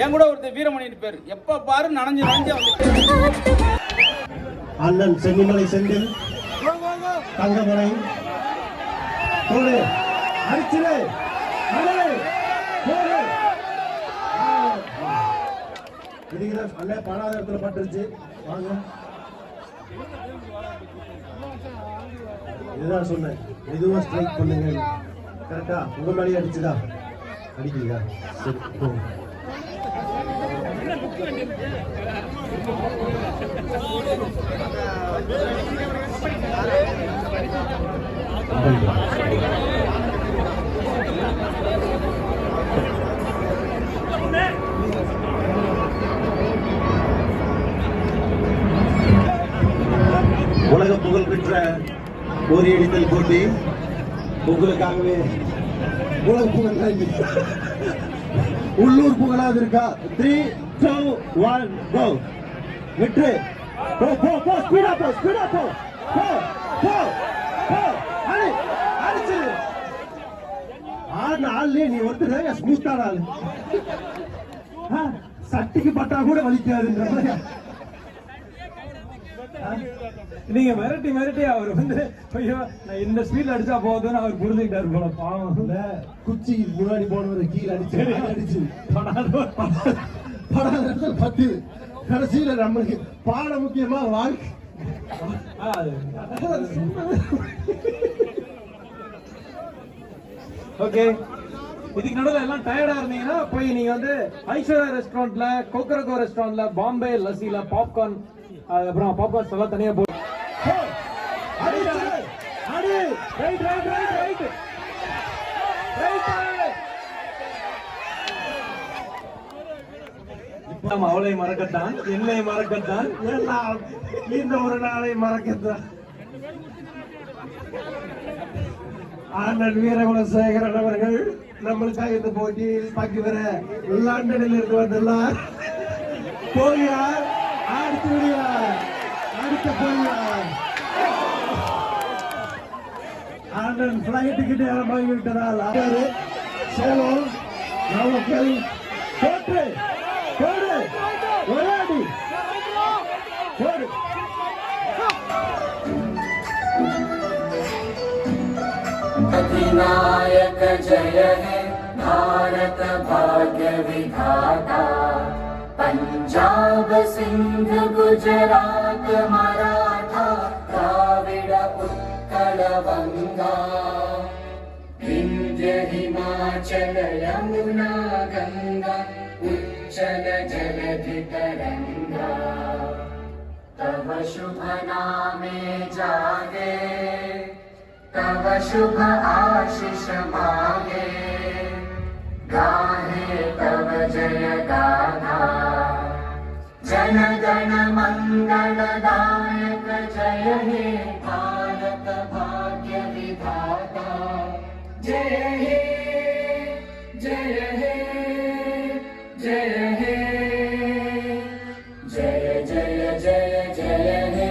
என் கூட ஒருத்தர் வீரமணின்னு பேர், எப்ப பாரு நனைஞ்சு நனைஞ்சு அண்ணன் சென்னிமலை செந்தில் தங்கமலை போடு அடிச்சிரு அண்ணே படாத இடத்துல பட்டுருச்சு. வாங்க, இதுதான் சொன்னேன், மெதுவா ஸ்ட்ரைக் பண்ணுங்க. கரெக்டா உங்க மேலேயே அடிச்சுதா? அடிக்கிறீங்க, சரி போங்க. உலக புகழ் பெற்ற ஓரி அடித்தல் போட்டி உங்களுக்காகவே. உலக புகழ் உள்ளூர் புகழாது இருக்கா? 3, 2, 1 கோ. வெற்றி. போ போ போ, ஸ்பீடா போ, ஸ்பீடா போ, போ போ போ. அடி அடிச்சு ஆள்லயே நீ ஒருத்தர் ஸ்மூத்தான ஆளு. சட்டிக்கு பட்டா கூட வலிக்காதுன்ற மாதிரி. நீங்க மிரட்டி மிரட்டி அவர் ஐயோ நான் இந்த ஸ்பீட்ல அடிச்சா போதும்னு அவர் புரிஞ்சுக்கிட்டாரு போல. பாவம் குச்சி முன்னாடி போனவர் கீழே அடிச்சு படாத 10. கடைசியில நம்மளுக்கு பாடம் முக்கியமா வாழ்க்கை. ஓகே, இதுக்கு நடுவில் எல்லாம் டயர்டா இருந்தீங்கன்னா போய் நீங்க ஐஸ்வர்யா ரெஸ்டாரண்ட்ல, கோக்கரகோ ரெஸ்டாரண்ட்ல, பாம்பே லஸ்ஸில பாப்கார்ன், அப்புறம் பாப்கார்ன் எல்லாம் தனியா போய் அவளை மறக்கத்தான், என்னை மறக்கத்தான், இந்த ஒரு நாளை மறக்கத்தான். அண்ணன் வீரகுலசேகரன் அவர்கள் நம்மளுக்காக இந்த போட்டியில் பங்கு பெற லண்டனில் இருந்து வந்துள்ளார். போகிறார், அடுத்து விடுகிறார், அடுத்த போகிறார். அண்ணன் பிளைட் கிட்ட வாங்கிவிட்டதால் சேலம் நாமக்கல் போட்டு போடு ஒராடி போடு. अधिनायक जय हे भारत भाग्य विधाता, पंजाब सिंध गुजरात मराठा द्राविड उत्कल बंगा, विंध्य हिमाचल यमुना गंगा उच्चल जलधि तरंगा, तव शुभ नामे जागे, तव शुभ आशीष मागे, गाहे तव जय गाथा, जन गण मंगल दायक जय हे भारत भाग्य विधाता, जय हे जय हे जय हे जय जय जय जय हे.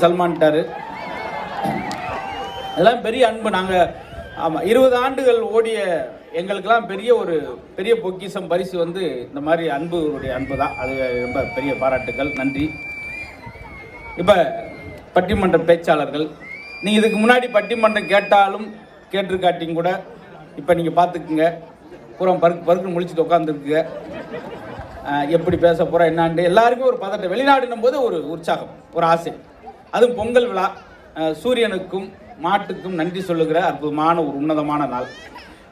சல்மான்ட்டாரு. அதெல்லாம் பெரிய அன்பு. நாங்கள் ஆமாம் 20 ஆண்டுகள் ஓடிய எங்களுக்கெல்லாம் பெரிய பொக்கிஷம் பரிசு வந்து இந்த மாதிரி அன்புடைய அன்பு தான். அது ரொம்ப பெரிய பாராட்டுக்கள், நன்றி. இப்போ பட்டிமன்ற பேச்சாளர்கள், நீங்கள் இதுக்கு முன்னாடி பட்டிமன்றம் கேட்டாலும் கேட்டிருக்காட்டியும் கூட இப்போ நீங்கள் பார்த்துக்குங்க. பூரா பருக்கு முழிச்சுட்டு உட்காந்துருக்குங்க. எப்படி பேச போகிறோம் என்னான்ட்டு எல்லாருக்கும் ஒரு பதட்டம். வெளிநாடுன்னும் போது ஒரு உற்சாகம், ஒரு ஆசை. அதுவும் பொங்கல் விழா, சூரியனுக்கும் மாட்டுக்கும் நன்றி சொல்லுகிற அற்புதமான ஒரு உன்னதமான நாள்.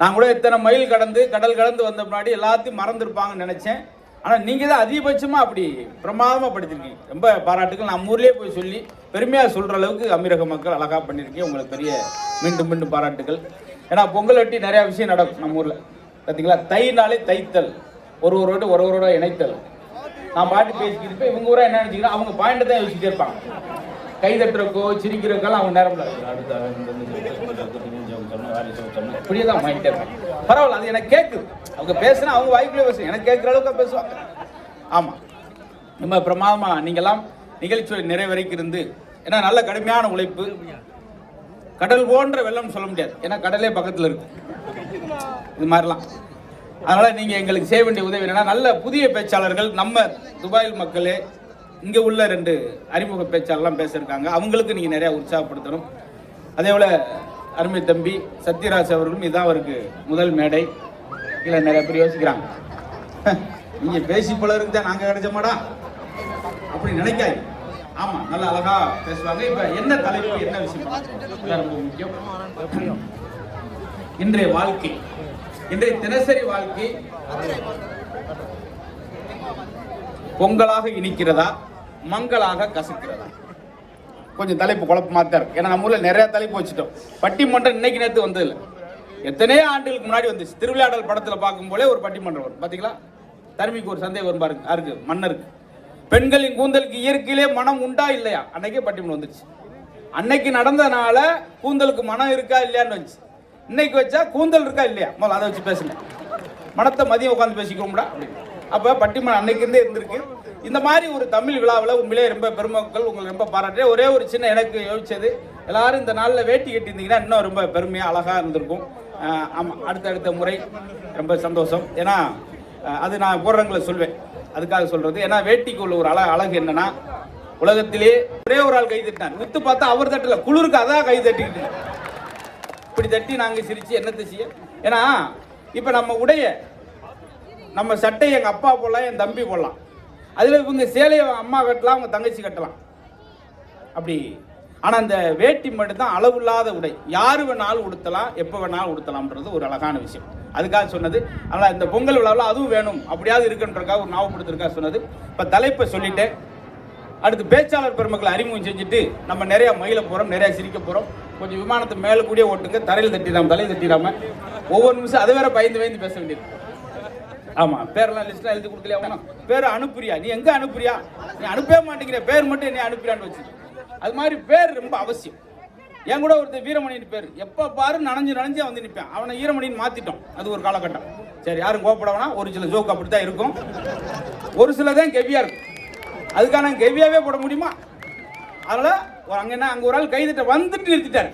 நான் கூட எத்தனை மைல் கடல் கடந்து வந்த முன்னாடி எல்லாத்தையும் மறந்துருப்பாங்கன்னு நினச்சேன். ஆனால் நீங்கள் தான் அதிகபட்சமாக அப்படி பிரமாதமாக படுத்திருக்கீங்க. ரொம்ப பாராட்டுகள். நம்ம ஊர்லேயே போய் சொல்லி பெருமையாக சொல்கிற அளவுக்கு அமீரக மக்கள் அழகாக பண்ணியிருக்கீங்க. உங்களுக்கு பெரிய மீண்டும் பாராட்டுகள். ஏன்னா பொங்கல் வெட்டி நிறையா விஷயம் நடக்கும் நம்ம ஊரில். பார்த்தீங்களா, தைனாலே தைத்தல், ஒருவரோட இணைத்தல். நான் பாட்டு பேசிக்கிட்டு இவங்க ஊரா என்ன நினச்சிக்கிறேன், அவங்க பாயிண்ட் தான் யோசிச்சுட்டே இருப்பாங்க. கை தட்டுறக்கோ சிரிக்கிறக்கெல்லாம் அவங்க நேரம் இப்படியே தான் வாங்கிட்டே இருப்பாங்க. பரவாயில்ல, அது எனக்கு கேட்குது. அவங்க பேசுனா அவங்க வாய்ப்புல பேசுங்க, எனக்கு கேட்குற அளவுக்கு பேசுவாங்க. ஆமாம், நம்ம பிரமாதமாக நீங்கள்லாம் நிகழ்ச்சியோட நிறைவரைக்கு இருந்து, ஏன்னா நல்ல கடுமையான உழைப்பு. கடல் போன்ற வெள்ளம் சொல்ல முடியாது, ஏன்னா கடலே பக்கத்தில் இருக்கு இது மாதிரிலாம். அதனால் நீங்கள் எங்களுக்கு செய்ய வேண்டிய உதவி என்னன்னா, நல்ல புதிய பேச்சாளர்கள் நம்ம துபாயில் மக்களே இங்கே உள்ள 2 அறிமுக பேச்சாளர்லாம் பேசியிருக்காங்க. அவங்களுக்கு நீங்கள் நிறையா உற்சாகப்படுத்தணும். அதே போல் அருமை தம்பி சத்யராஜ் அவர்களும் இதுதான் அவருக்கு முதல் மேடை. இல்லை நிறைய பேர் யோசிக்கிறாங்க, நீங்கள் பேசி போல இருக்குதான் நாங்கள் கிடைச்சோமாடா அப்படி நினைக்காது. ஆமாம், நல்லா அழகாக பேசுவாங்க. இப்போ என்ன தலைப்பு, என்ன விஷயம் ரொம்ப முக்கியம். இன்றைய வாழ்க்கை, இன்றைய தினசரி வாழ்க்கை பொங்கலாக இனிக்கிறதா, மங்களாக கசக்கிறதா? கொஞ்சம் தலைப்பு குழப்பமாக தான் இருக்கு. ஏன்னா நம்ம ஊரில் நிறைய தலைப்பு வச்சுட்டோம். பட்டிமன்றம் இன்னைக்கு நேற்று வந்ததில்லை, எத்தனையோ ஆண்டுகளுக்கு முன்னாடி வந்துச்சு. திருவிளையாடல் படத்தில் பார்க்கும் போலே ஒரு பட்டிமன்றம் வரும். பார்த்தீங்களா, தருமிக்கு ஒரு சந்தேகம் வரும் பாருங்க, யாருக்கு? மன்னருக்கு. பெண்களின் கூந்தலுக்கு இயற்கையிலே மனம் உண்டா இல்லையா? அன்னைக்கே பட்டிமன்றம் வந்துச்சு. அன்னைக்கு நடந்ததுனால கூந்தலுக்கு மனம் இருக்கா இல்லையான்னு வந்துச்சு. இன்னைக்கு வச்சா கூந்தல் இருக்கா இல்லையா, முதல்ல அதை வச்சு பேசுங்க. மனத்தை மதியம் உட்காந்து பேசிக்கோம்டா அப்படின்னு. அப்போ பட்டிமன்றம் அன்னைக்கு இருந்தே இருந்திருக்கு. இந்த மாதிரி ஒரு தமிழ் விழாவில் உண்மையிலே ரொம்ப பெருமக்கள், உங்களுக்கு ரொம்ப பாராட்டுறேன். ஒரே ஒரு சின்ன எனக்கு யோசிச்சது, எல்லாரும் இந்த நாளில் வேட்டி கட்டியிருந்தீங்கன்னா இன்னும் ரொம்ப பெருமையாக அழகாக இருந்திருக்கும். ஆமாம், அடுத்த முறை ரொம்ப சந்தோஷம். ஏன்னா அது நான் போடுறவங்களை சொல்வேன், அதுக்காக சொல்கிறது. ஏன்னா வேட்டிக்கு உள்ள ஒரு அழகு என்னன்னா, உலகத்திலே ஒரே ஒரு ஆள் கை தட்டினார், வித்து பார்த்தா அவர் தட்டல, குளிருக்கு அதான் கை தட்டிக்கிட்டு. இப்படி தட்டி நாங்கள் சிரித்து என்னத்தை செய்ய. ஏன்னா இப்போ நம்ம உடைய, நம்ம சட்டை எங்கள் அப்பா போடலாம், என் தம்பி போடலாம். அதில் இவங்க சேலையை அம்மா கட்டலாம், அவங்க தங்கச்சி கட்டலாம் அப்படி. ஆனால் அந்த வேட்டி மட்டும்தான் அளவில்லாத உடை, யார் வேணாலும் உடுத்தலாம், எப்போ வேணாலும் உடுத்தலாம்ன்றது ஒரு அழகான விஷயம். அதுக்காக சொன்னது. ஆனால் இந்த பொங்கல் விழாவில் அதுவும் வேணும், அப்படியாவது இருக்குன்றக்காக ஒரு ஞாபகப்படுத்துறதுக்காக சொன்னது. இப்போ தலைப்பை சொல்லிட்டேன். அடுத்து பேச்சாளர் பெருமக்களை அறிமுகம் செஞ்சுட்டு நம்ம நிறையா மயில போகிறோம், நிறையா சிரிக்க போகிறோம். கொஞ்சம் விமானத்தை மேலே கூடிய ஓட்டுங்க, தரையில் தட்டிடாம, தலையை தட்டிடாம. ஒவ்வொரு நிமிஷம் அதை வேற பயந்து பேச வேண்டியது. ஆமாம், பேரெல்லாம் லிஸ்ட்லாம் எழுதி கொடுக்கலையா? பேர் அனுப்புறியா? நீ எங்கே அனுப்புறியா? நீ அனுப்பவே மாட்டேங்கிற, பேர் மட்டும் என்ன அனுப்புறியான்னு வச்சு. அது மாதிரி பேர் ரொம்ப அவசியம். என் கூட ஒருத்தர் வீரமணின்னு பேர், எப்போ பாரு நனைஞ்சு வந்து நிற்பேன். அவனை ஈரமணின்னு மாற்றிட்டோம், அது ஒரு காலகட்டம். சரி, யாரும் கோப்படவனா, ஒரு சில ஜோக் அப்படி தான் இருக்கும், ஒரு சில தான் கெவியாக இருக்கும். அதுக்கான கெவியாவே போட முடியுமா? அதனால் அங்கே ஒரு ஆள் கைதிட்ட வந்துட்டு நிறுத்திட்டார்,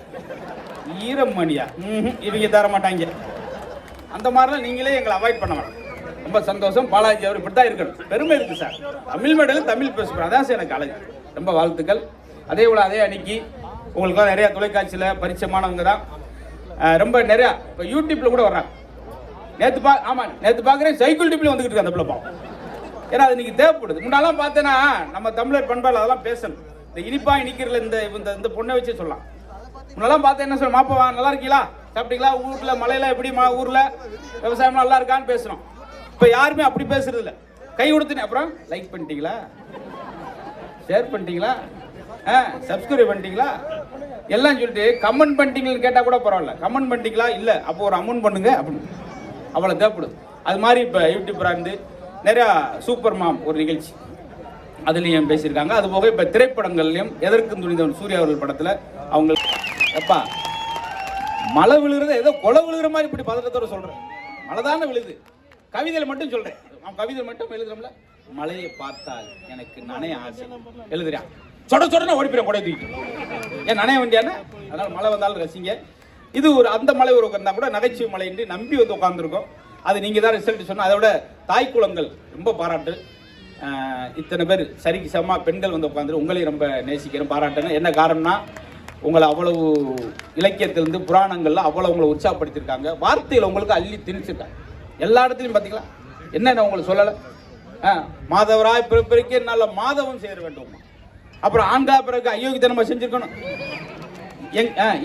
ஈரமணியா? இவங்க தர மாட்டாங்க. அந்த மாதிரிலாம் நீங்களே எங்களை அவாய்ட் பண்ண வேணாம். ரொம்ப சந்தோஷம். பாலாஜி அவர் இப்படி தான் இருக்கணும், பெருமை இருக்குது சார். தமிழ் மேடையில் தமிழ் பேசுகிறேன், அதான் சார் எனக்கு அழகு. ரொம்ப வாழ்த்துக்கள். அதே போல் அதே அன்னைக்கு உங்களுக்குலாம் நிறையா தொலைக்காட்சியில் பரிச்சயமானவங்க தான் ரொம்ப நிறையா. இப்போ யூடியூப்பில் கூட வர்றாங்க. நேற்று பார்க்குறேன், சைக்கிள் டிப்பில் வந்துக்கிட்டு இருக்கு அந்த பிள்ளை பாவம். ஏன்னா அது இன்னைக்கு தேவைப்படுது. முன்னாலாம் பார்த்தேன்னா நம்ம தமிழர் பண்பாடு அதெல்லாம் பேசணும். இந்த இனிப்பாக இனிக்கிறதுல இந்த பொண்ணை வச்சே சொல்லலாம். முன்னெல்லாம் பார்த்தா என்ன சொல்ல, மாப்பா நல்லா இருக்கீங்களா, சாப்பிட்டீங்களா, ஊரில் மழையெல்லாம் எப்படி, ஊரில் விவசாயம்லாம் நல்லா இருக்கான்னு பேசணும். இப்போ யாருமே அப்படி பேசுறது இல்லை. கை கொடுத்துனே அப்புறம் லைக் பண்ணிட்டீங்களா, ஷேர் பண்ணிட்டீங்களா, சப்ஸ்கிரைப் பண்ணிட்டீங்களா எல்லாம் சொல்லிட்டு கமெண்ட் பண்ணிட்டீங்கன்னு கேட்டால் கூட பரவாயில்ல. கமெண்ட் பண்ணிட்டீங்களா, இல்லை அப்போ ஒரு அமௌண்ட் பண்ணுங்க அப்படின்னு, அவ்வளோ தேவைப்படுது. அது மாதிரி இப்போ யூடியூப்பராக இருந்து நிறையா சூப்பர் மாம் ஒரு நிகழ்ச்சி அதுலேயும் பேசியிருக்காங்க. அது போக இப்போ திரைப்படங்கள்லையும் எதற்கும் துணிந்தவன் சூர்யா அவர்கள் படத்தில் அவங்க எப்பா மழை விழுகிறது ஏதோ கொலை விழுகிற மாதிரி இப்படி பதட்டத்தோடு சொல்கிறேன். மழை தானே விழுது, கவிதையில் மட்டும் சொல்கிறேன். அவன் கவிதை மட்டும் எழுதுறோம்ல, மழையை பார்த்தால் எனக்கு நனைய ஆசை எழுதுறான். சொடன்னு ஓடி போயிடும் கொடை தூக்கி. ஏன் நனைய வேண்டியானே? அதனால மழை வந்தாலும் ரசிங்க. இது ஒரு அந்த மலை ஒரு உட்கார்ந்தா கூட நகைச்சுவை மலை என்று நம்பி வந்து உட்காந்துருக்கோம். அது நீங்க தான் ரிசல்ட் சொன்ன. அதோட தாய் குலங்கள் ரொம்ப பாராட்டு. இத்தனை பேர் சரிக்கு சமமா பெண்கள் வந்து உட்காந்து உங்களையும் ரொம்ப நேசிக்கிறேன், பாராட்டுன்னு. என்ன காரணம்னா உங்களை அவ்வளவு இலக்கியத்திலிருந்து புராணங்கள்ல அவ்வளவு உங்களை உற்சாகப்படுத்திருக்காங்க. வார்த்தையில் உங்களுக்கு அள்ளி திணிச்சிருக்காங்க. எல்லா இடத்துலையும் பார்த்தீங்களா என்ன உங்களுக்கு சொல்லலை? மாதவராய் பிறப்பிற்கு நல்ல மாதவம் செய்ய வேண்டும். அப்புறம் ஆண்கா பிறகு அயோக்கியத்தனமா செஞ்சிருக்கணும்.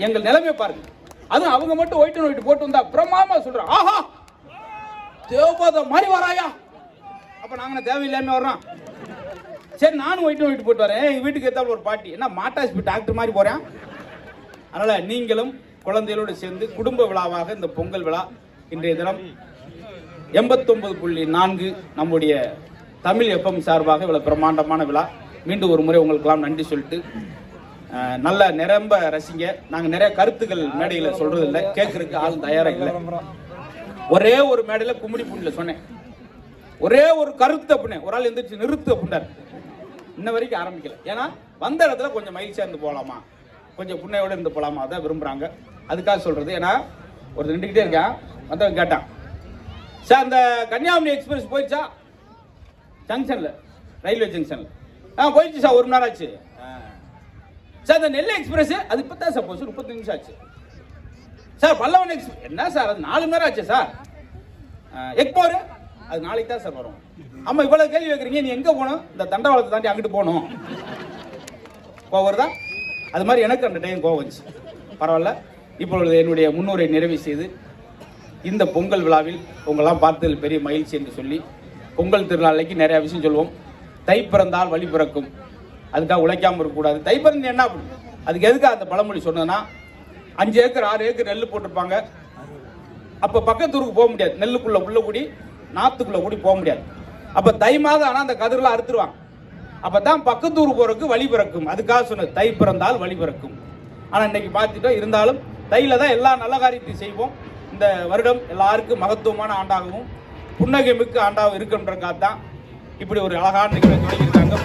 எங்கள் நிலைமை பாருங்க. அதுவும் அவங்க மட்டும் ஒயிட்டு போட்டு வந்தா பிரமாமா சொல்றோம், ஆஹா தேவபாத மாதிரி வராயா. அப்ப நாங்க தேவையில்லாம வர்றோம். சரி நானும் ஒயிட்டு போட்டு வரேன். எங்க வீட்டுக்கு ஏத்தாப்புல ஒரு பாட்டி என்ன மாட்டாஸ்பி டாக்டர் மாதிரி போறேன். அதனால நீங்களும் குழந்தைகளோடு சேர்ந்து குடும்ப விழாவாக இந்த பொங்கல் விழா இன்றைய தினம் 89.4 நம்முடைய தமிழ் FM சார்பாக இவ்வளவு பிரம்மாண்டமான விழா. மீண்டும் ஒரு முறை உங்களுக்கெல்லாம் நன்றி சொல்லிட்டு நல்ல நிரம்ப ரசிங்க. நாங்க நிறைய கருத்துக்கள் மேடையில சொல்றது இல்லை, கேட்கறதுக்கு ஆள் தயாரா இல்லை. ஒரே ஒரு மேடையில கும்மிடி பூண்டில சொன்னேன், ஒரே ஒரு கருத்து அப்படின்னு ஒரு ஆள் எந்திரிச்சு நிறுத்து அப்படின்றார். இன்ன வரைக்கும் ஆரம்பிக்கல. ஏன்னா வந்த இடத்துல கொஞ்சம் மகிழ்ச்சியா இருந்து போகலாமா, கொஞ்சம் புண்ணையோட இருந்து போகலாமா, அதான் விரும்புறாங்க. அதுக்காக சொல்றது. ஏன்னா ஒரு நின்றுக்கிட்டே இருக்கேன், வந்தவன் கேட்டான், சார் அந்த கன்னியாகுமரி எக்ஸ்பிரஸ் போயிடுச்சா ஜங்ஷன்ல, ரயில்வே ஜங்ஷன்ல? போயிடுச்சு சார், 1 மணி நேரம் ஆச்சு. சார் அந்த நெல்லை எக்ஸ்பிரஸ் அது இப்பதான் சார் போச்சு, 30 நிமிஷம் ஆச்சு. சார் பல்லவன் எக்ஸ்பிரஸ் என்ன சார் அது 4 மணி நேரம் ஆச்சு சார். எக்மோர் அது நாளைக்கு தான் சார் வரும். ஆமா இவ்வளவு கேள்வி வைக்கிறீங்க, நீ எங்க போகணும்? இந்த தண்டவாளத்தை தாண்டி அங்கிட்டு போகணும். கோவம் வருதா? அது மாதிரி எனக்கு அந்த டைம் கோவம் வந்துச்சு. பரவாயில்ல, இப்பொழுது என்னுடைய முன்னுரை நிறைவு செய்து இந்த பொங்கல் விழாவில் உங்களாம் பார்த்ததில் பெரிய மகிழ்ச்சி என்று சொல்லி, பொங்கல் திருநாளைக்கு நிறைய விஷயம் சொல்லுவோம். தை பிறந்தால் வழி பிறக்கும், அதுக்காக உழைக்காம இருக்கக்கூடாது. தை பிறந்து என்ன அப்படி, அதுக்கு எதுக்காக அந்த பழமொழி சொன்னதுன்னா, 5 ஏக்கர் 6 ஏக்கர் நெல் போட்டிருப்பாங்க. அப்ப பக்கத்தூருக்கு போக முடியாது, நெல்லுக்குள்ள உள்ள கூடி நாத்துக்குள்ள கூடி போக முடியாது. அப்ப தை மாதம் ஆனா அந்த கதிரெல்லாம் அறுத்துருவாங்க. அப்பதான் பக்கத்தூர் போறதுக்கு வழி பிறக்கும், அதுக்காக சொன்னது தை பிறந்தால் வழி பிறக்கும். ஆனா இன்னைக்கு பார்த்துட்டோம், இருந்தாலும் தையில தான் எல்லா நல்ல காரியத்தையும் செய்வோம். இந்த வருடம் எல்லாருக்கும் மகத்துவமான ஆண்டாகவும் புன்னகை மிக்க ஆண்டாகவும் இருக்குன்றக்காக தான் இப்படி ஒரு அழகான நிகழ்வை தொடங்கியிருக்காங்க.